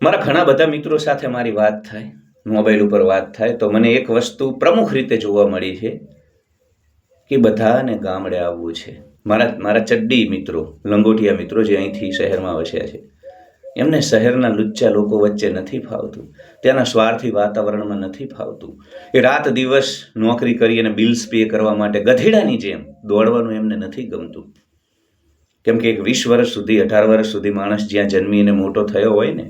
મારા ઘણા બધા મિત્રો સાથે મારી વાત થાય, મોબાઈલ ઉપર વાત થાય તો મને એક વસ્તુ પ્રમુખ રીતે જોવા મળી છે કે બધાને ગામડે આવવું છે. મારા મારા ચડ્ડી મિત્રો, લંગોટિયા મિત્રો જે અહીંથી શહેરમાં વસ્યા છે, એમને શહેરના લુચ્ચા લોકો વચ્ચે નથી ફાવતું, ત્યાંના સ્વાર્થી વાતાવરણમાં નથી ફાવતું. એ રાત દિવસ નોકરી કરી અને બિલ્સ પે કરવા માટે ગધેડાની જેમ દોડવાનું એમને નથી ગમતું. કેમ કે એક 20 વર્ષ સુધી 18 વર્ષ સુધી માણસ જ્યાં જન્મીને મોટો થયો હોય ને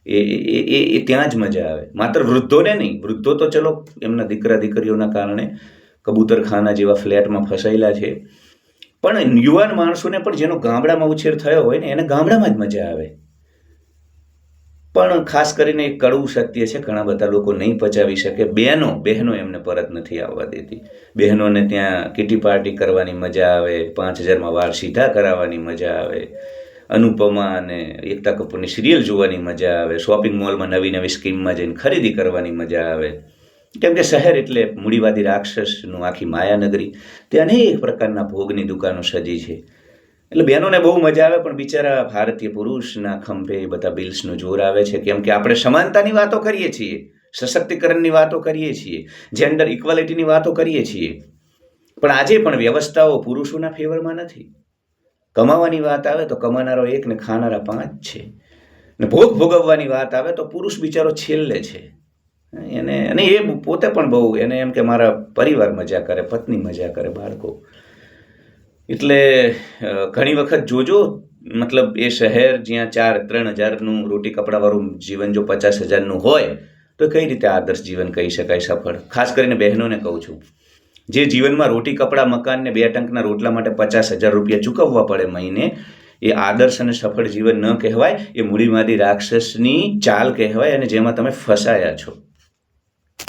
એ ત્યાં જ મજા આવે. માત્ર વૃદ્ધોને નહીં, વૃદ્ધો તો ચલો એમના દીકરા દીકરીઓના કારણે કબૂતરખાના જેવા ફ્લેટમાં ફસાયેલા છે, પણ યુવાન માણસોને પણ જેનો ગામડામાં ઉછેર થયો હોય ને એને ગામડામાં જ મજા આવે. પણ ખાસ કરીને એક કડવું સત્ય છે, ઘણા બધા લોકો નહીં પચાવી શકે. બહેનો એમને પરત નથી આવવા દેતી. બહેનોને ત્યાં કિટી પાર્ટી કરવાની મજા આવે, 5000માં વાળ સીધા કરાવવાની મજા આવે, અનુપમા અને એકતા કપૂરની સિરિયલ જોવાની મજા આવે, શોપિંગ મોલમાં નવી નવી સ્કીમમાં જઈને ખરીદી કરવાની મજા આવે. કેમ કે શહેર એટલે મૂડીવાદી રાક્ષસનું આખી માયાનગરી. ત્યાં અનેક પ્રકારના ભોગની દુકાનો સજી છે. એટલે બહેનોને બહુ મજા આવે, પણ બિચારા ભારતીય પુરુષના ખંભે બધા બિલ્સનું જોર આવે છે. કેમ કે આપણે સમાનતાની વાતો કરીએ છીએ, સશક્તિકરણની વાતો કરીએ છીએ, જેન્ડર ઇક્વાલિટીની વાતો કરીએ છીએ, પણ આજે પણ વ્યવસ્થાઓ પુરુષોના ફેવરમાં નથી. કમાવાની વાત આવે તો કમાનારો 1 ને ખાનારા 5 છે, ને ભોગ ભોગવવાની વાત આવે તો પુરુષ બિચારો છેલ્લે છે. અને એ પોતે પણ બહુ એને એમ કે મારા પરિવાર મજા કરે, પત્ની મજા કરે, બાળકો. એટલે ઘણી વખત જોજો, મતલબ એ શહેર જ્યાં 3,000નું રોટી કપડાવાળું જીવન જો 50,000નું હોય તો કઈ રીતે આદર્શ જીવન કહી શકાય સફળ? ખાસ કરીને બહેનોને કહું છું, જે જીવનમાં રોટી કપડાં મકાન ને 2 ટંકના રોટલા માટે 50,000 રૂપિયા ચૂકવવા પડે મહિને, એ આદર્શ અને સફળ જીવન ન કહેવાય. એ મૂડીવાદી રાક્ષસની ચાલ કહેવાય, અને જેમાં તમે ફસાયા છો.